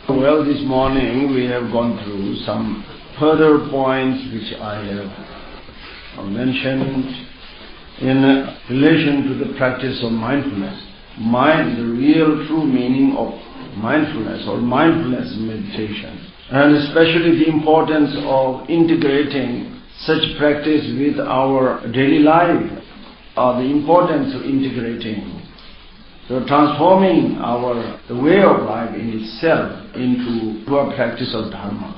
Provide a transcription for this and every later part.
Well, this morning we have gone through some further points which I have mentioned in relation to the practice of mindfulness. The real true meaning of mindfulness or mindfulness meditation, and especially the importance of integrating such practice with our daily life, the importance of integrating, so transforming the way of life in itself into a practice of Dharma.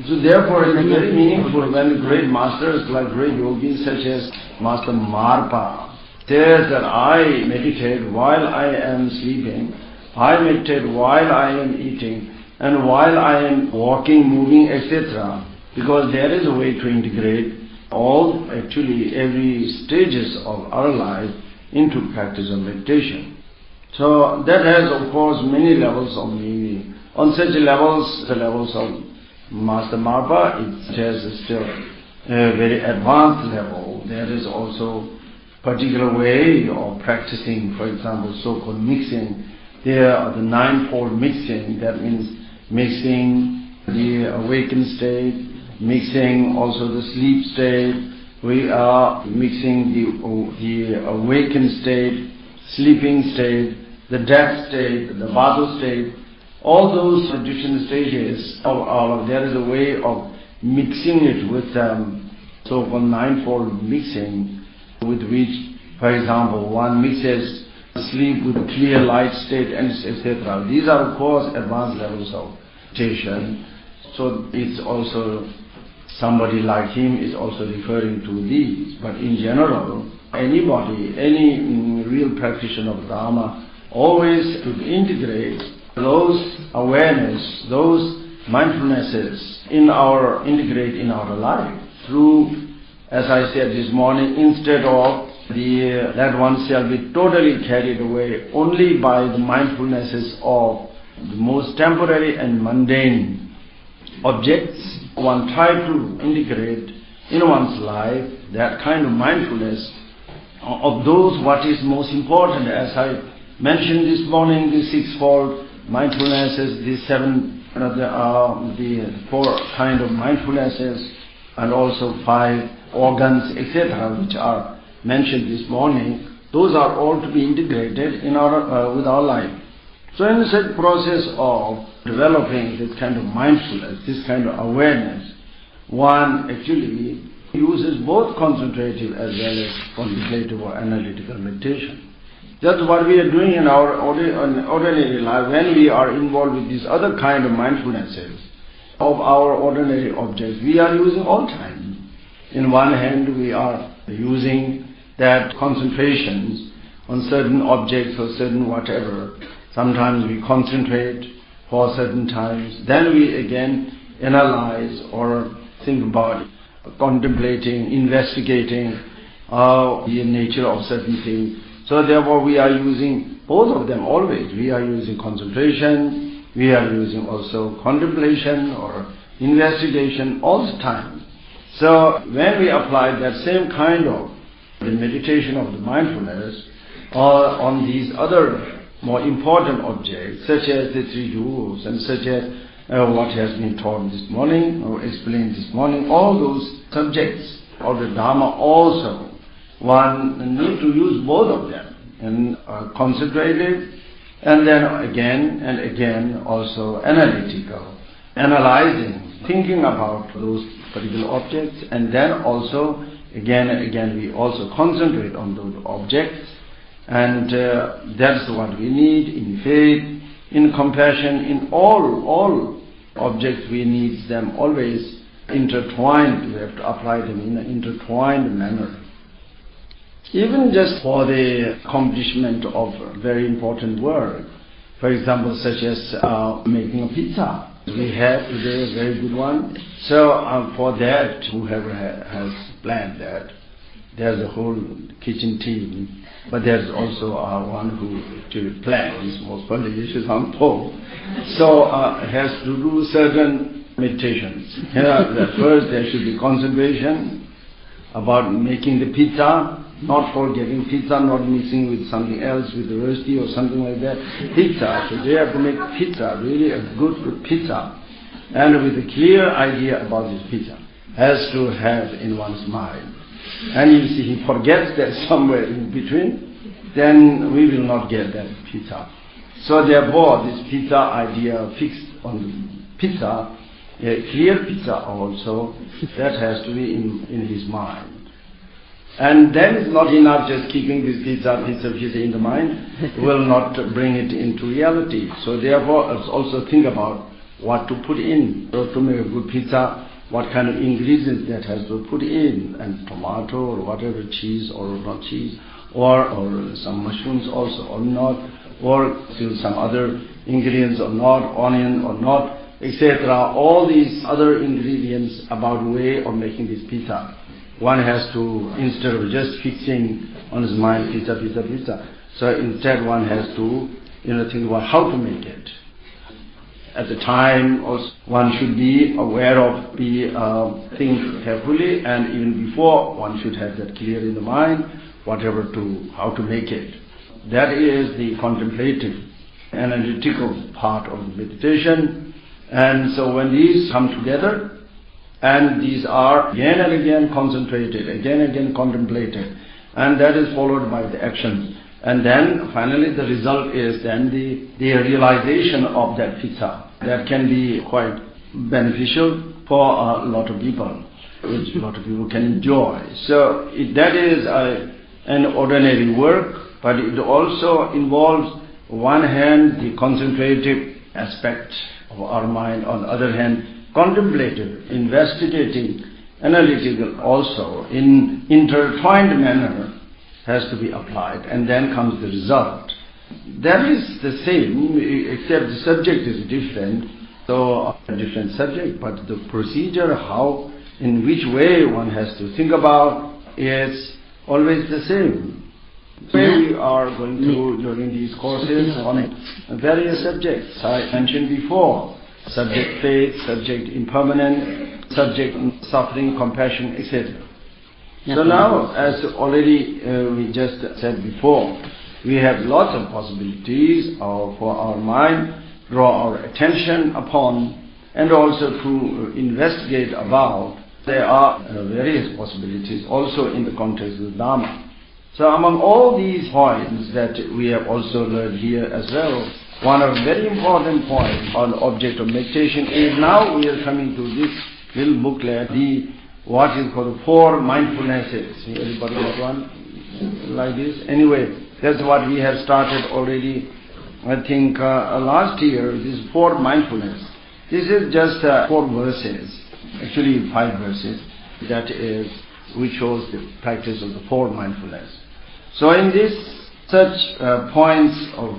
So therefore it is very meaningful when great masters like great yogis such as Master Marpa says that I meditate while I am sleeping, I meditate while I am eating, and while I am walking, moving, etc. Because there is a way to integrate every stages of our life into practice of meditation. So that has of course many levels of meaning. On such levels, the levels of Master Marpa, it has still a very advanced level. There is also particular way of practicing, for example, so-called mixing. There are the ninefold mixing, that means mixing the awakened state, mixing also the sleep state. We are mixing the awakened state, sleeping state, the death state, the vado state. All those different stages there is a way of mixing it with so-called ninefold mixing, with which, for example, one mixes sleep with clear light state, and etc. These are of course advanced levels of meditation. So it's also somebody like him is also referring to these. But in general, anybody, any real practitioner of Dharma, always should integrate those awareness, those mindfulnesses integrate in our life through, as I said this morning, instead of that one shall be totally carried away only by the mindfulnesses of the most temporary and mundane objects. One try to integrate in one's life that kind of mindfulness of those what is most important. As I mentioned this morning, the sixfold mindfulnesses, the seven, the four kind of mindfulnesses, and also 5 organs, etc., which are mentioned this morning. Those are all to be integrated in with our life. So in such process of developing this kind of mindfulness, this kind of awareness, one actually uses both concentrative as well as contemplative or analytical meditation. That's what we are doing in our ordinary life. When we are involved with these other kind of mindfulnesses of our ordinary objects, we are using all time. In one hand, we are using that concentrations on certain objects or certain whatever. Sometimes we concentrate for certain times. Then we again analyze or think about contemplating, investigating the nature of certain things. So therefore we are using both of them always. We are using concentration, we are using also contemplation or investigation all the time. So when we apply that same kind of the meditation of the mindfulness on these other more important objects, such as the 3 jewels and such as what has been taught this morning or explained this morning, all those subjects of the Dharma also, one need to use both of them, and concentrative, and then again and again also analytical, analyzing, thinking about those particular objects, and then also again and again we also concentrate on those objects, and that's what we need in faith, in compassion, in all objects. We need them always intertwined. We have to apply them in an intertwined manner. Even just for the accomplishment of very important work, for example, such as making a pizza. We have today a very good one. So for that, whoever has planned that, there's a whole kitchen team, but there's also one who actually plans, most probably is on top. So has to do certain meditations. First there should be concentration about making the pizza. not forgetting pizza, not mixing with something else, with roasty or something like that. Pizza, so they have to make pizza, really a good pizza, and with a clear idea about this pizza, has to have in one's mind. And if he forgets that somewhere in between, then we will not get that pizza. So therefore, this pizza idea fixed on the pizza, a clear pizza also, that has to be in his mind. And then it's not enough just keeping this pizza in the mind, will not bring it into reality. So therefore, let's also think about what to put in. So to make a good pizza, what kind of ingredients that has to put in, and tomato or whatever, cheese or not cheese, or some mushrooms also or not, or still some other ingredients or not, onion or not, etc. All these other ingredients about way of making this pizza. One has to, instead of just fixing on his mind pizza, so instead one has to think about how to make it. At the time also one should be aware of, think carefully, and even before one should have that clear in the mind, how to make it. That is the contemplative, analytical part of the meditation. And so when these come together, and these are again and again concentrated, again and again contemplated, and that is followed by the action. And then finally the result is then the realization of that pizza. That can be quite beneficial for a lot of people, which a lot of people can enjoy. So that is an ordinary work, but it also involves, on one hand, the concentrative aspect of our mind, on the other hand, contemplative, investigating, analytical also, in intertwined manner has to be applied, and then comes the result. That is the same, except the subject is different, so a different subject, but the procedure, how, in which way one has to think about, is always the same. We are going through during these courses on various subjects I mentioned before. Subject faith, subject impermanent, subject suffering, compassion, etc. So now, as already we just said before, we have lots of possibilities for our mind, draw our attention upon, and also to investigate about. There are various possibilities also in the context of the Dharma. So among all these points that we have also learned here as well, one of very important points on object of meditation is now we are coming to this little booklet, what is called the 4 mindfulnesses. Everybody got one like this? Anyway, that's what we have started already, I think last year, this 4 mindfulness. This is just 4 verses, actually 5 verses, that is, which shows the practice of the 4 mindfulness. So in this, such points of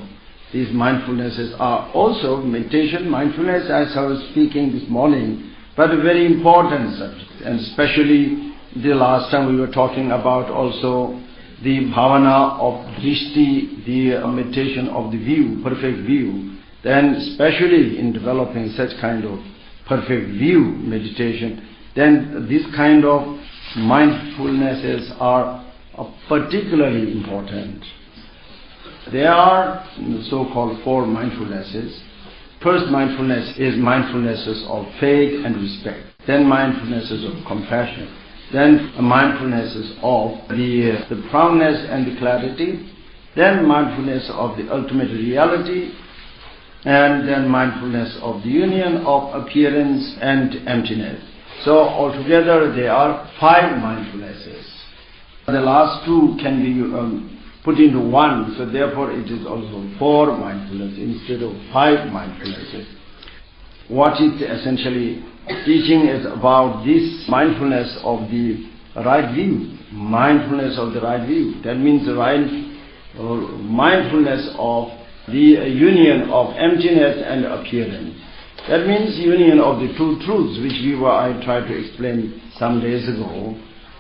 these mindfulnesses are also meditation, mindfulness, as I was speaking this morning, but a very important subject, and especially the last time we were talking about also the bhavana of drishti, the meditation of the view, perfect view. Then especially in developing such kind of perfect view meditation, then this kind of mindfulnesses are particularly important. There are so-called 4 mindfulnesses. First mindfulness is mindfulnesses of faith and respect. Then mindfulnesses of compassion. Then mindfulnesses of the proudness and the clarity. Then mindfulness of the ultimate reality. And then mindfulness of the union of appearance and emptiness. So altogether there are 5 mindfulnesses. The last 2 can be put into 1, so therefore it is also 4 mindfulness instead of 5 mindfulnesses. What it essentially teaching is about this mindfulness of the right view. Mindfulness of the right view. That means the right mindfulness of the union of emptiness and appearance. That means union of the 2 truths, which I tried to explain some days ago,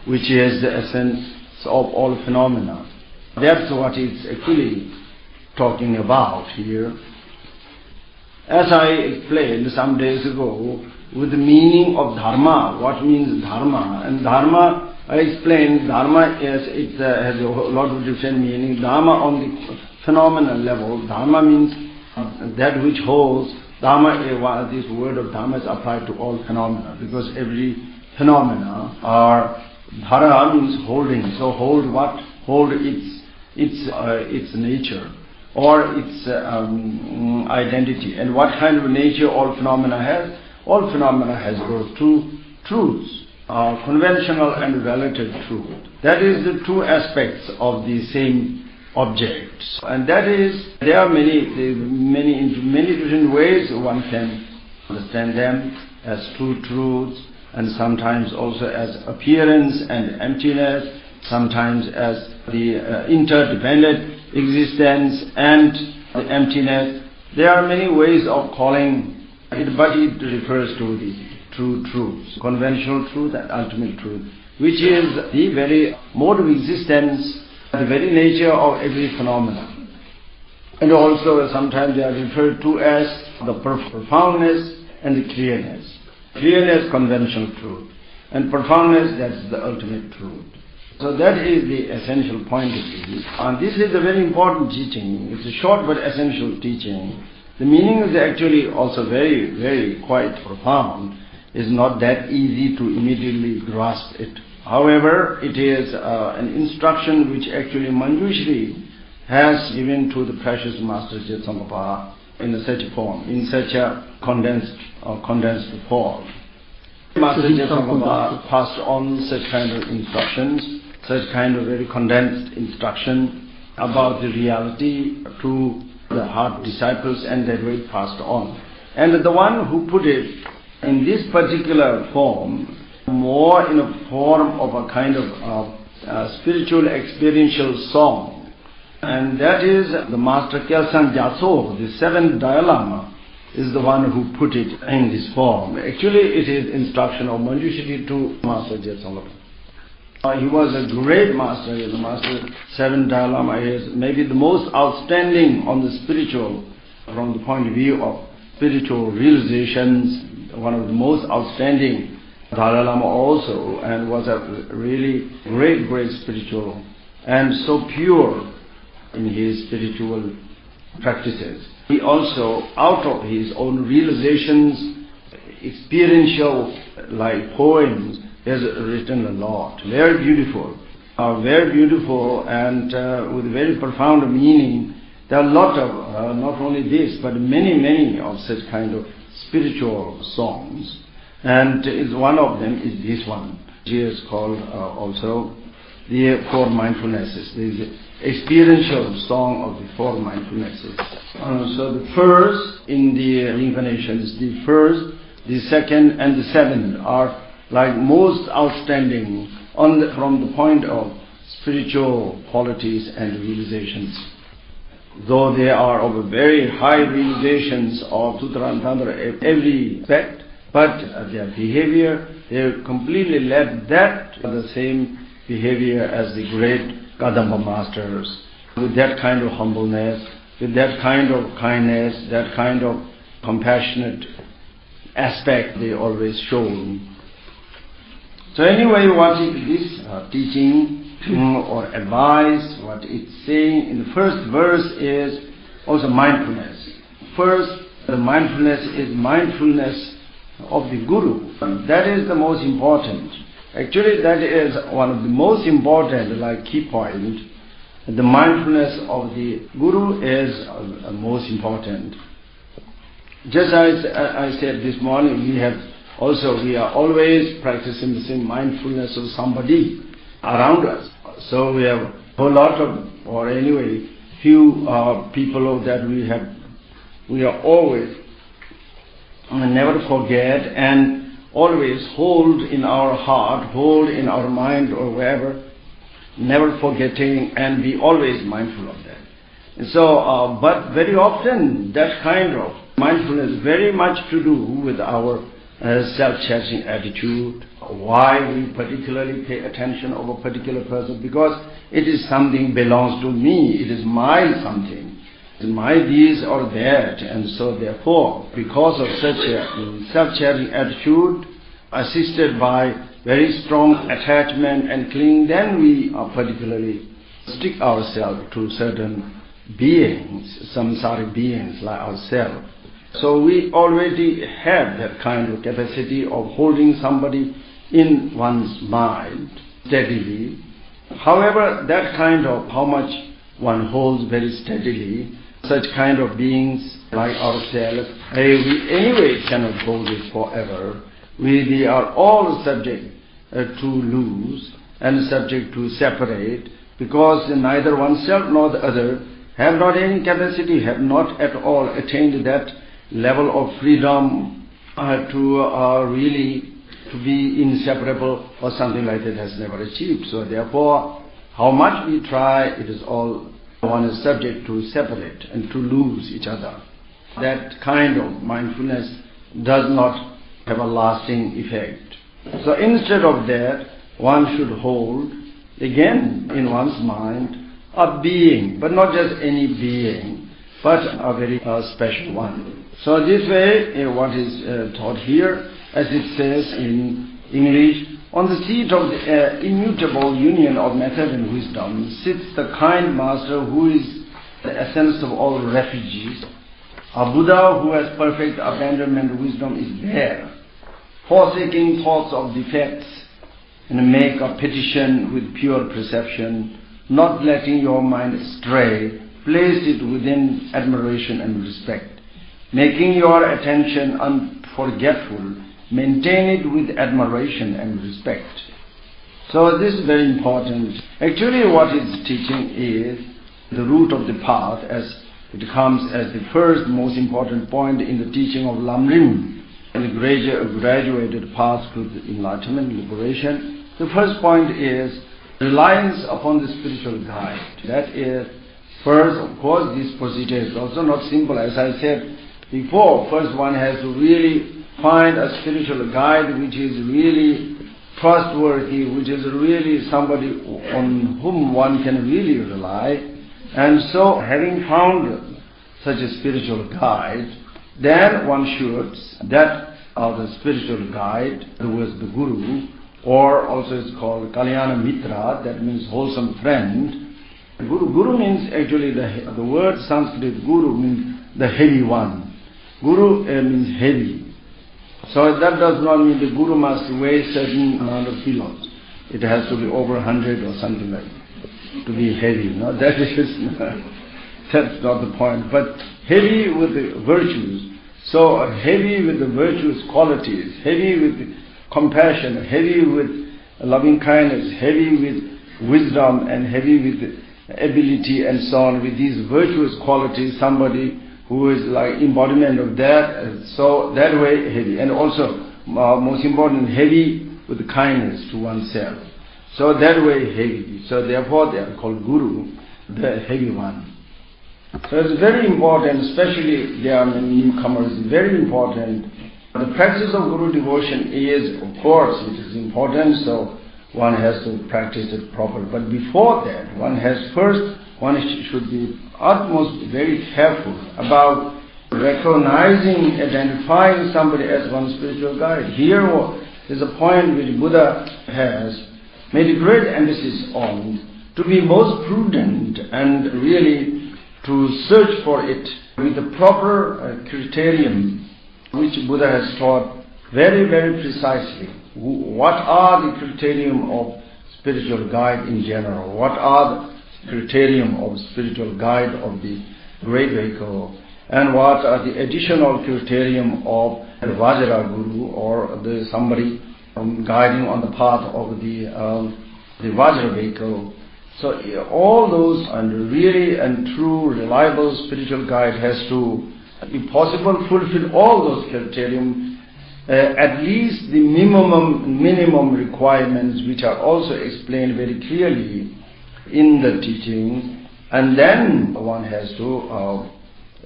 which is the essence of all phenomena. That's what it's actually talking about here. As I explained some days ago, with the meaning of dharma, what means dharma? And dharma I explained Dharma is, it has a lot of different meaning. Dharma on the phenomenal level, Dharma means that which holds. Dharma, this word of Dharma is applied to all phenomena, because every phenomena are, Dhara means holding. So hold what? Hold its nature or its identity. And what kind of nature all phenomena has? All phenomena has those two truths, conventional and relative truth. That is the two aspects of the same objects. And that is, there are many different ways one can understand them as two truths, and sometimes also as appearance and emptiness, sometimes as the interdependent existence and the emptiness. There are many ways of calling it, but it refers to the true truths, conventional truth and ultimate truth, which is the very mode of existence, the very nature of every phenomenon. And also sometimes they are referred to as the profoundness and the clearness. Clearness, conventional truth, and profoundness, that's the ultimate truth. So that is the essential point of view. And this is a very important teaching. It's a short but essential teaching. The meaning is actually also very, very quite profound. It's not that easy to immediately grasp it. However, it is an instruction which actually Manjushri has given to the precious Master Tsongkhapa in such a form, in such a condensed form. Master Tsongkhapa passed on such kind of instructions, such kind of very condensed instruction about the reality to the heart disciples, and that way passed on. And the one who put it in this particular form, more in a form of a kind of spiritual experiential song, and that is the Master Kelsang Gyatso, the seventh Dalai Lama, is the one who put it in this form. Actually, it is instruction of Manjushri to Master Tsongkhapa. He was a great master. The Master Seventh Dalai Lama is maybe the most outstanding on the spiritual, from the point of view of spiritual realizations, one of the most outstanding Dalai Lama also, and was a really great spiritual, and so pure in his spiritual practices. He also, out of his own realizations, experiential like poems, has written a lot. Very beautiful and with very profound meaning. There are a lot of, not only this, but many of such kind of spiritual songs. And one of them is this one, which is called also the Four Mindfulnesses. There is the experiential song of the Four Mindfulnesses. So the first in the reincarnations, the first, the second and the seventh are like most outstanding from the point of spiritual qualities and realizations. Though they are of a very high realizations of Sutra and Tantra every aspect, but their behavior, they completely left that the same behavior as the great Kadamba masters, with that kind of humbleness, with that kind of kindness, that kind of compassionate aspect they always shown. So anyway, what this teaching or advice, what it's saying in the first verse is also mindfulness. First, the mindfulness is mindfulness of the Guru. That is the most important. Actually, that is one of the most important, like key point. The mindfulness of the Guru is most important. Just as I said this morning, we are always practicing the same mindfulness of somebody around us. So we have a whole lot of, or anyway, few people that we are always never forget and always hold in our heart, hold in our mind or wherever, never forgetting, and be always mindful of that. And so, but very often that kind of mindfulness very much to do with our self-cherishing attitude, why we particularly pay attention of a particular person, because it is something belongs to me, it is my something, it is my this or that, and so therefore, because of such a self-cherishing attitude, assisted by very strong attachment and clinging, then we particularly stick ourselves to certain beings, samsaric beings like ourselves. So we already have that kind of capacity of holding somebody in one's mind steadily. However, that kind of how much one holds very steadily, such kind of beings like ourselves, we anyway cannot hold it forever. We are all subject to lose and subject to separate, because neither oneself nor the other have not any capacity, have not at all attained that level of freedom to really to be inseparable or something like that has never achieved. So therefore, how much we try, it is all one is subject to separate and to lose each other. That kind of mindfulness does not have a lasting effect. So instead of that, one should hold again in one's mind a being, but not just any being, but a very special one. So this way, what is taught here, as it says in English, on the seat of the immutable union of method and wisdom sits the kind master who is the essence of all refugees. A Buddha who has perfect abandonment wisdom is there, forsaking thoughts of defects, and make a petition with pure perception, not letting your mind stray, place it within admiration and respect. Making your attention unforgetful, maintain it with admiration and respect. So this is very important. Actually what it's teaching is the root of the path, as it comes as the first most important point in the teaching of Lamrim, and the graduated path to the enlightenment, liberation. The first point is reliance upon the spiritual guide. That is, first, of course, this procedure is also not simple. As I said before, first one has to really find a spiritual guide which is really trustworthy, which is really somebody on whom one can really rely. And so, having found such a spiritual guide, then one should, that the spiritual guide, who was the Guru, or also it's called Kalyana Mitra, that means wholesome friend. Guru means actually, the word Sanskrit Guru means the heavy one. Guru means heavy. So that does not mean the Guru must weigh certain amount of kilos. It has to be over 100 or something like that, to be heavy. No, that is that's not the point. But heavy with the virtues. So heavy with the virtuous qualities, heavy with compassion, heavy with loving kindness, heavy with wisdom, and heavy with ability and so on. With these virtuous qualities, somebody who is like embodiment of that, so that way heavy. And also, most important, heavy with kindness to oneself. So that way heavy. So therefore they are called Guru, the heavy one. So it's very important, especially there are many newcomers, very important. The practice of Guru devotion is, of course, it is important, so one has to practice it properly. But before that, one should be utmost very careful about recognizing, identifying somebody as one's spiritual guide. Here is a point which Buddha has made a great emphasis on, to be most prudent and really to search for it with the proper criterion which Buddha has taught very, very precisely. What are the criterion of spiritual guide in general? What are the criterion of spiritual guide of the great vehicle? And what are the additional criterion of the Vajra Guru, or the somebody guiding on the path of the Vajra vehicle? So all those, and really and true, reliable spiritual guide has to, if possible, fulfill all those criterion, at least the minimum requirements, which are also explained very clearly in the teaching. And then one has to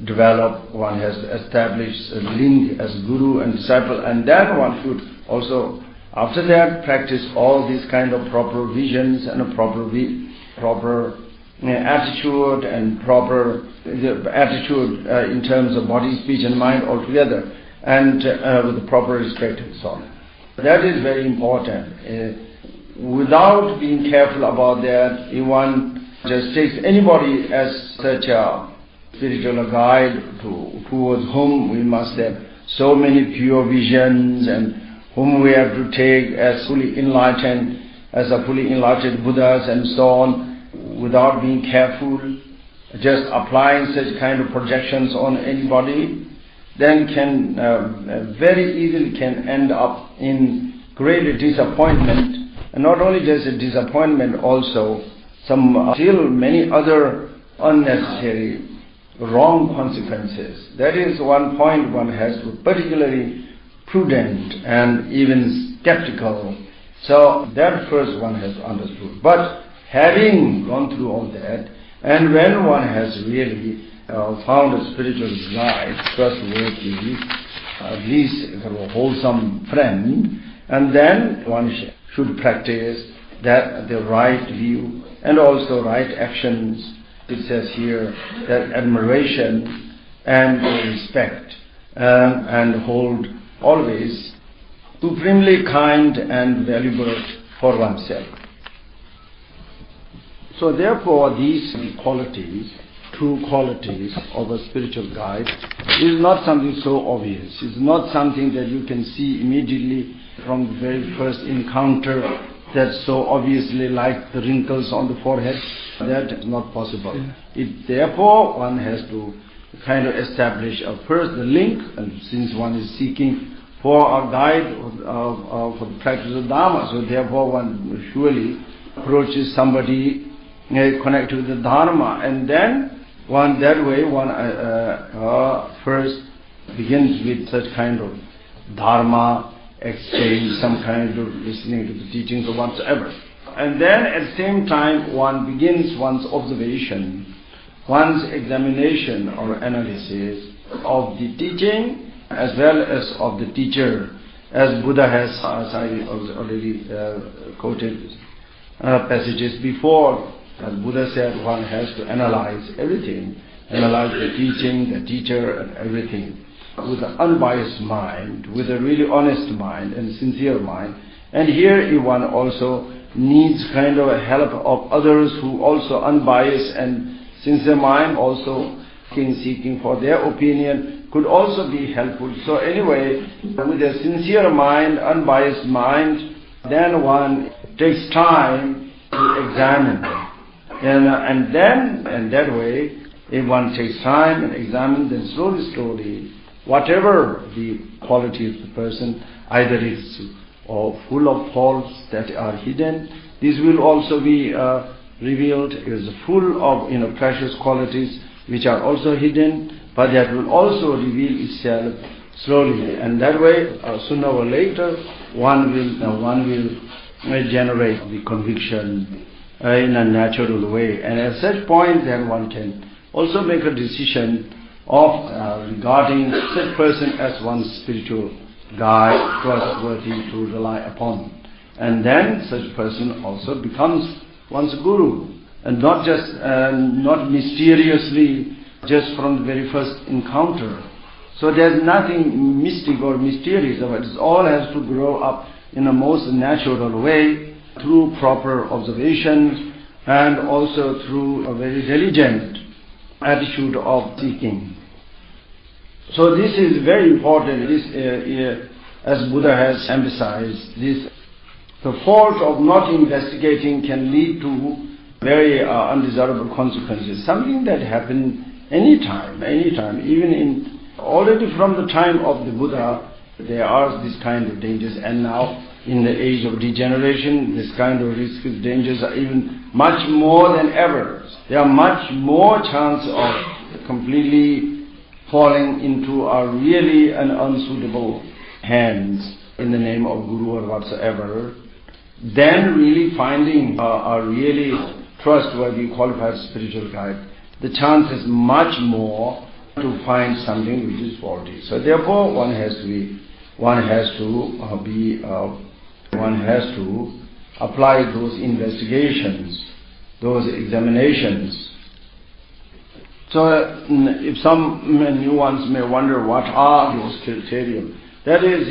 develop, one has to establish a link as Guru and disciple, and then one should also, after that, practice all these kind of proper visions and a proper attitude and proper attitude in terms of body, speech and mind altogether, and with the proper respect and so on. That is very important. Without being careful about that, if one just takes anybody as such a spiritual guide towards whom we must have so many pure visions and whom we have to take as fully enlightened, as a fully enlightened Buddhas and so on, without being careful, just applying such kind of projections on anybody, then can very easily can end up in great disappointment. And not only just a disappointment, also still many other unnecessary wrong consequences. That is one point one has to be particularly prudent and even skeptical. So that first one has understood. But having gone through all that, and when one has really found a spiritual guide, trustworthy, at least a wholesome friend, and then one should practice that the right view and also right actions. It says here that admiration and respect and hold always supremely kind and valuable for oneself. So therefore these qualities, true qualities of a spiritual guide, is not something so obvious. It's not something that you can see immediately from the very first encounter, that's so obviously like the wrinkles on the forehead. That is not possible. Therefore one has to kind of establish first the link, and since one is seeking for a guide for the practice of Dharma, so therefore one surely approaches somebody connected with the Dharma, and then one that way one first begins with such kind of Dharma exchange, some kind of listening to the teachings or whatsoever. And then at the same time one begins one's observation, one's examination or analysis of the teaching as well as of the teacher. As Buddha has, as I already quoted passages before, as Buddha said, one has to analyze everything, analyze the teaching, the teacher and everything with an unbiased mind, with a really honest mind and sincere mind. And here one also needs kind of a help of others who also unbiased and sincere mind, also seeking for their opinion, could also be helpful. So anyway, with a sincere mind, unbiased mind, then one takes time to examine. And then, and that way, if one takes time and examines, then slowly, whatever the quality of the person, either it's full of faults that are hidden, this will also be revealed. It is full of precious qualities which are also hidden, but that will also reveal itself slowly. And that way, sooner or later, one will generate the conviction in a natural way. And at such point, then one can also make a decision of regarding such person as one's spiritual guide, trustworthy to rely upon. And then such person also becomes one's guru, and not just not mysteriously just from the very first encounter. So there's nothing mystic or mysterious about it. It all has to grow up in a most natural way through proper observations and also through a very diligent attitude of seeking. So this is very important. This, as Buddha has emphasized, this the fault of not investigating can lead to very undesirable consequences. Something that happened anytime, even already from the time of the Buddha, there are this kind of dangers, and now in the age of degeneration, this kind of risks, dangers are even much more than ever. There are much more chance of completely falling into a really an unsuitable hands in the name of Guru or whatsoever, than really finding a really trustworthy, qualified spiritual guide. The chance is much more to find something which is faulty. So therefore, one has to apply those investigations, those examinations. So if some new ones may wonder what are those criteria, that is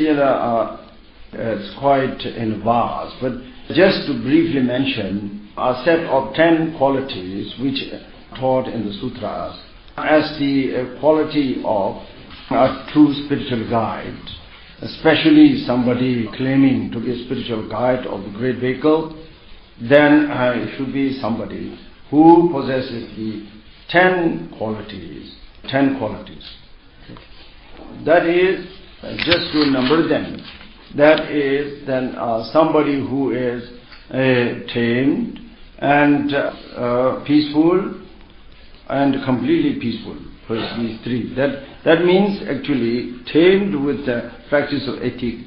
It's quite vast, but just to briefly mention a set of 10 qualities which are taught in the sutras as the quality of a true spiritual guide, especially somebody claiming to be a spiritual guide of the great vehicle. Then it should be somebody who possesses the 10 qualities. 10 qualities. That is, just to number them, that is then somebody who is tamed and peaceful and completely peaceful. First, these three. That means actually tamed with the practice of ethic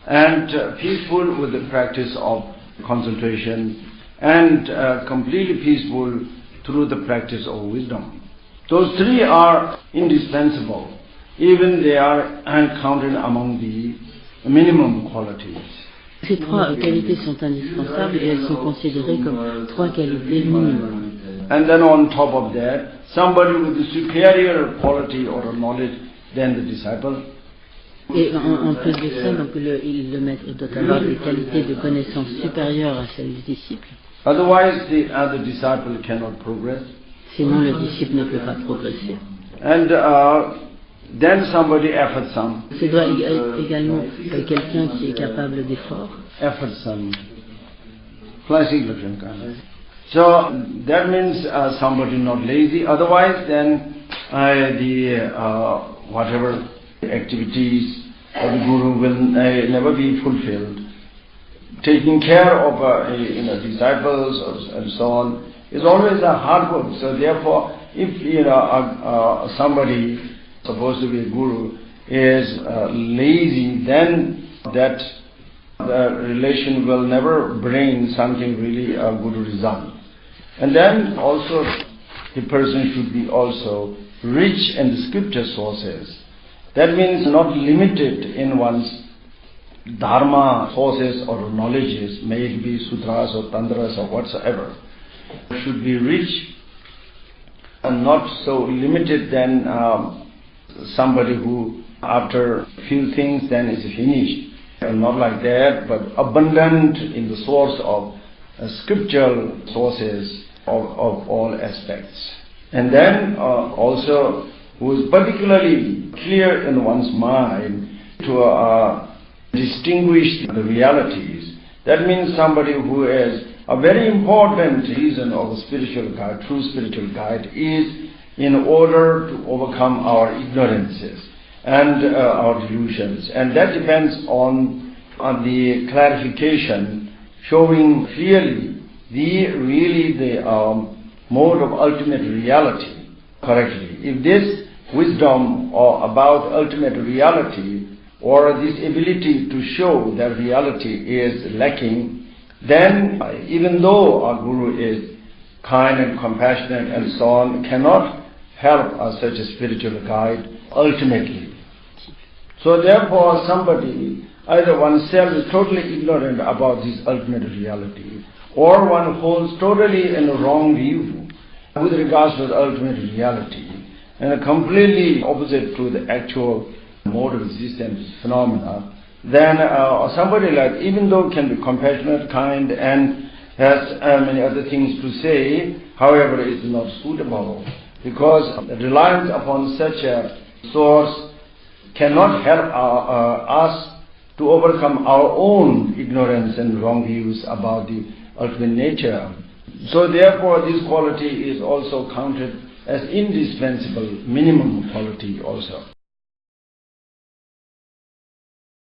and peaceful with the practice of concentration and completely peaceful through the practice of wisdom. Those three are indispensable. Even they are counted among the minimum qualities. Ces trois qualités sont indispensables et elles sont considérées comme trois qualités minimum. And then on top of that, somebody with a superior quality or knowledge than the disciple. Et en plus de ça, donc le maître doit avoir des qualités de connaissance supérieures à celles du disciple. Otherwise, the other disciple cannot progress. Sinon, le disciple ne peut pas progresser. And then somebody effortsome. Ce doit être également quelqu'un qui est capable d'effort. Effortsome. So that means somebody not lazy. Otherwise, then whatever activities of the guru will never be fulfilled. Taking care of disciples and so on is always a hard work. So therefore, if somebody supposed to be a guru is lazy, then that relation will never bring something really a good result. And then also the person should be also rich in the scripture sources. That means not limited in one's dharma sources or knowledges, may it be sutras or tantras or whatsoever. Should be rich and not so limited than somebody who after few things then is finished. And not like that, but abundant in the source of scriptural sources of all aspects. And then also who is particularly clear in one's mind to distinguish the realities. That means somebody who is a very important reason of a spiritual guide, true spiritual guide, is in order to overcome our ignorances and our delusions. And that depends on the clarification, showing clearly the mode of ultimate reality correctly. If this wisdom or about ultimate reality or this ability to show that reality is lacking, then even though our guru is kind and compassionate and so on, cannot help such a spiritual guide ultimately. So therefore somebody, either oneself is totally ignorant about this ultimate reality, or one holds totally in a wrong view with regards to the ultimate reality, and completely opposite to the actual mode of existence phenomena, then somebody like, even though can be compassionate, kind, and has many other things to say, however, is not suitable, because reliance upon such a source cannot help us to overcome our own ignorance and wrong views about the ultimate nature. So therefore this quality is also counted as indispensable minimum quality also.